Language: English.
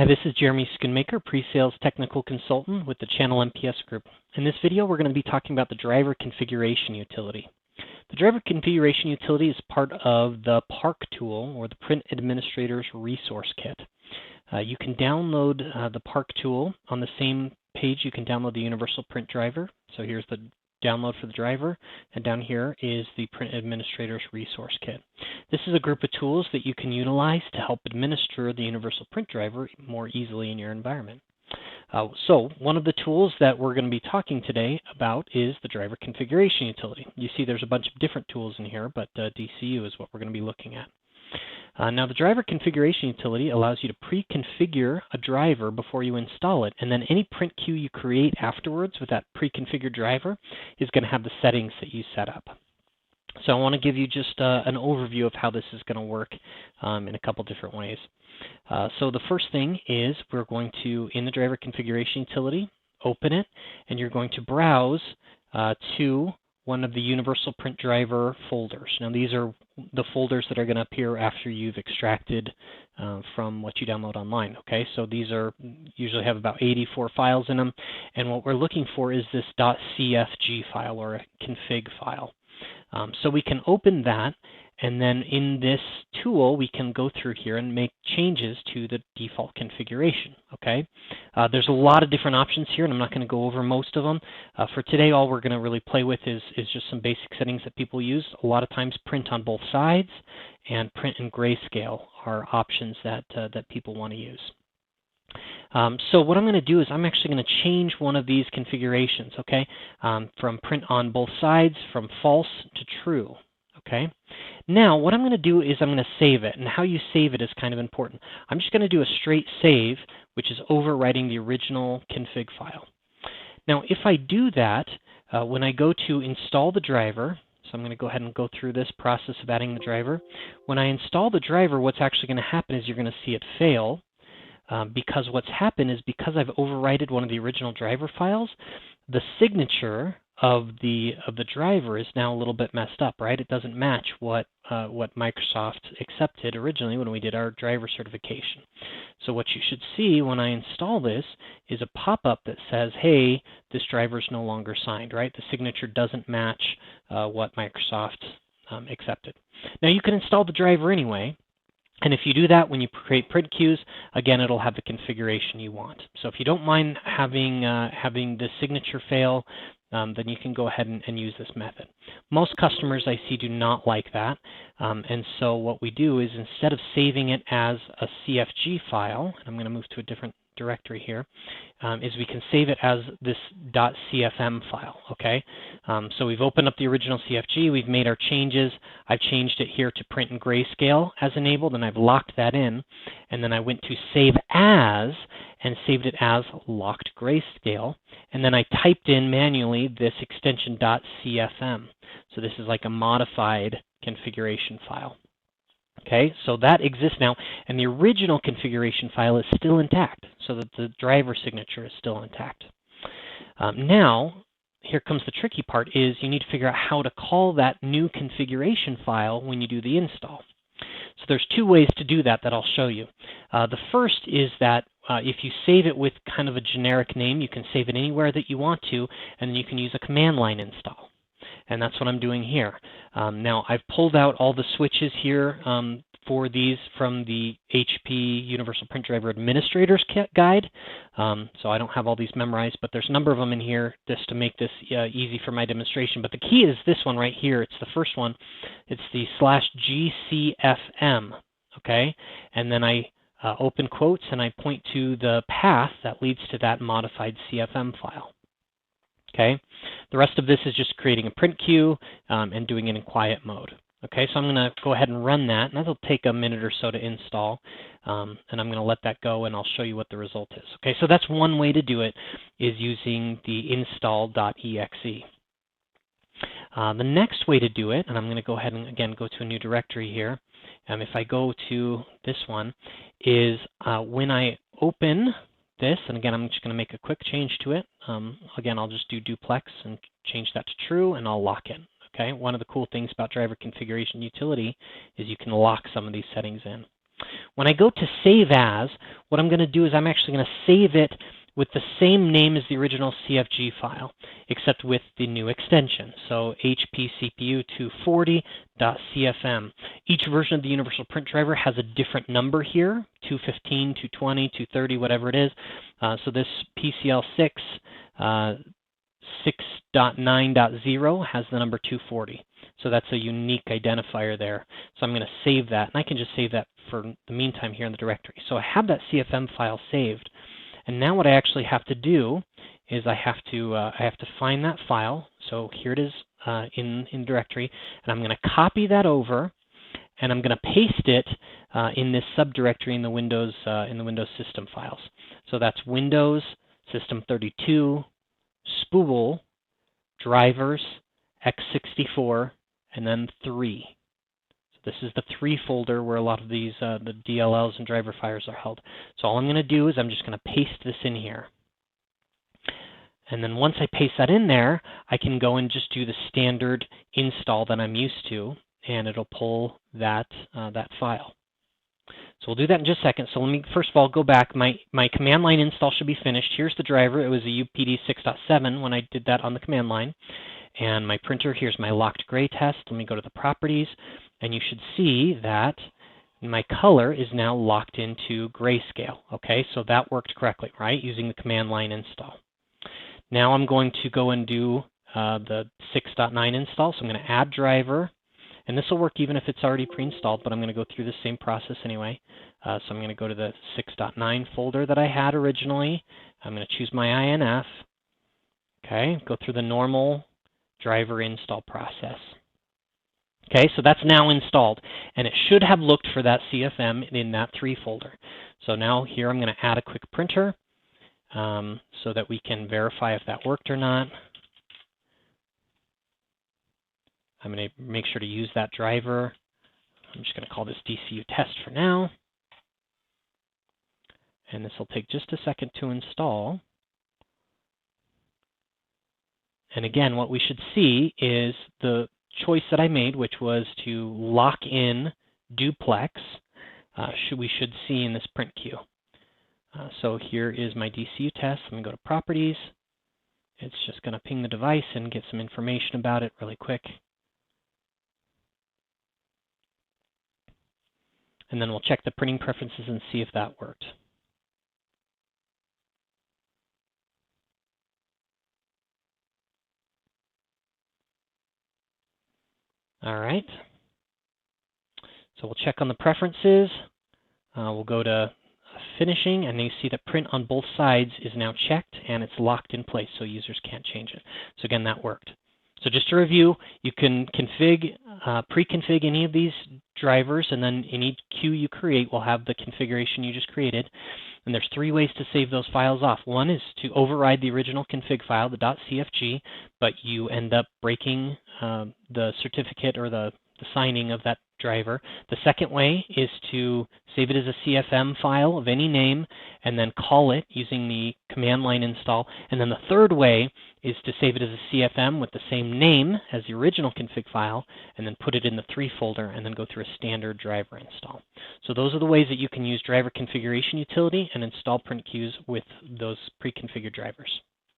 Hi, this is Jeremy Schoonmaker, Pre-Sales Technical Consultant with the Channel MPS Group. In this video, we're going to be talking about the driver configuration utility. The driver configuration utility is part of the PARC tool, or the Print Administrator's Resource Kit. You can download the PARC tool. On the same page, you can download the Universal Print Driver. So here's the download for the driver, and down here is the Print Administrator's Resource Kit. This is a group of tools that you can utilize to help administer the Universal Print Driver more easily in your environment. So one of the tools that we're going to be talking today about is the driver configuration utility. You see there's a bunch of different tools in here, but DCU is what we're going to be looking at. Now the driver configuration utility allows you to pre-configure a driver before you install it, and then any print queue you create afterwards with that pre-configured driver is going to have the settings that you set up. So I want to give you just an overview of how this is going to work in a couple different ways. So the first thing is we're going to, in the driver configuration utility, open it, and you're going to browse to one of the Universal Print Driver folders. Now these are the folders that are going to appear after you've extracted from what you download online. Okay, so these are usually have about 84 files in them, and what we're looking for is this .cfg file, or a config file. So we can open that, and then in this tool we can go through here and make changes to the default configuration. Okay, there's a lot of different options here, and I'm not going to go over most of them. For today, all we're going to really play with is just some basic settings that people use. A lot of times print on both sides and print in grayscale are options that people want to use. So what I'm going to do is I'm actually going to change one of these configurations, okay, from print on both sides from false to true. Okay. Now what I'm going to do is I'm going to save it, and how you save it is kind of important. I'm just going to do a straight save, which is overwriting the original config file. Now if I do that, when I go to install the driver, so I'm going to go ahead and go through this process of adding the driver. When I install the driver, what's actually going to happen is you're going to see it fail. Because what's happened is because I've overridden one of the original driver files, the signature of the driver is now a little bit messed up, right? It doesn't match what Microsoft accepted originally when we did our driver certification. So what you should see when I install this is a pop-up that says, hey, this driver is no longer signed, right? The signature doesn't match what Microsoft accepted. Now you can install the driver anyway. And if you do that, when you create print queues, again, it'll have the configuration you want. So if you don't mind having the signature fail, then you can go ahead and use this method. Most customers I see do not like that. And so what we do is instead of saving it as a CFG file, and I'm going to move to a different directory here, is we can save it as this .cfm file, okay? So we've opened up the original CFG, we've made our changes, I've changed it here to print in grayscale as enabled, and I've locked that in, and then I went to save as, and saved it as locked grayscale, and then I typed in manually this extension .cfm. So this is like a modified configuration file. Okay, so that exists now, and the original configuration file is still intact, so that the driver signature is still intact. Now, here comes the tricky part, is you need to figure out how to call that new configuration file when you do the install. So there's two ways to do that I'll show you. The first is that if you save it with kind of a generic name, you can save it anywhere that you want to, and then you can use a command line install. And that's what I'm doing here. Now I've pulled out all the switches here for these from the HP Universal Print Driver Administrator's Guide. So I don't have all these memorized, but there's a number of them in here just to make this easy for my demonstration. But the key is this one right here. It's the first one. It's the /GCFM, okay? And then I open quotes and I point to the path that leads to that modified CFM file. Okay, the rest of this is just creating a print queue and doing it in quiet mode. Okay, so I'm going to go ahead and run that, and that'll take a minute or so to install, and I'm going to let that go, and I'll show you what the result is. Okay, so that's one way to do it, is using the install.exe. The next way to do it, and I'm going to go ahead and again go to a new directory here, if I go to this one, is when I open this, and again, I'm just going to make a quick change to it. Again, I'll just do duplex and change that to true, and I'll lock in. Okay, one of the cool things about driver configuration utility is you can lock some of these settings in. When I go to Save As, what I'm going to do is I'm actually going to save it with the same name as the original CFG file, except with the new extension. So HPCPU240.CFM. Each version of the Universal Print Driver has a different number here, 215, 220, 230, whatever it is. So this PCL6 6.9.0 has the number 240. So that's a unique identifier there. So I'm going to save that, and I can just save that for the meantime here in the directory. So I have that CFM file saved, and now what I actually have to do is I have to find that file. So here it is in directory, and I'm going to copy that over, and I'm going to paste it in this subdirectory in the Windows system files. So that's Windows System 32, Spool, Drivers, x64, and then 3. So this is the 3 folder where a lot of these the DLLs and driver files are held. So all I'm going to do is I'm just going to paste this in here. And then once I paste that in there, I can go and just do the standard install that I'm used to, and it'll pull that file. So we'll do that in just a second. So let me first of all go back. My command line install should be finished. Here's the driver. It was a UPD 6.7 when I did that on the command line. And my printer, here's my locked gray test. Let me go to the properties, and you should see that my color is now locked into grayscale. Okay, so that worked correctly, right, using the command line install. Now I'm going to go and do the 6.9 install. So I'm going to add driver, and this will work even if it's already pre-installed, but I'm going to go through the same process anyway. So I'm going to go to the 6.9 folder that I had originally. I'm going to choose my INF. Okay, go through the normal driver install process. Okay, so that's now installed, and it should have looked for that CFM in that 3 folder. So now here I'm going to add a quick printer so that we can verify if that worked or not. I'm going to make sure to use that driver. I'm just going to call this DCU test for now. And this will take just a second to install. And again, what we should see is the choice that I made, which was to lock in duplex, we should see in this print queue. So here is my DCU test. I'm going to go to Properties. It's just going to ping the device and get some information about it really quick. And then we'll check the printing preferences and see if that worked. All right. So we'll check on the preferences. We'll go to finishing, and you see that print on both sides is now checked, and it's locked in place, so users can't change it. So again, that worked. So just to review, you can pre-config any of these drivers, and then any queue you create will have the configuration you just created. And there's 3 ways to save those files off. One is to override the original config file, the .cfg, but you end up breaking the certificate or the signing of that driver. The second way is to save it as a CFM file of any name and then call it using the command line install. And then the third way is to save it as a CFM with the same name as the original config file and then put it in the 3 folder and then go through a standard driver install. So those are the ways that you can use driver configuration utility and install print queues with those pre-configured drivers.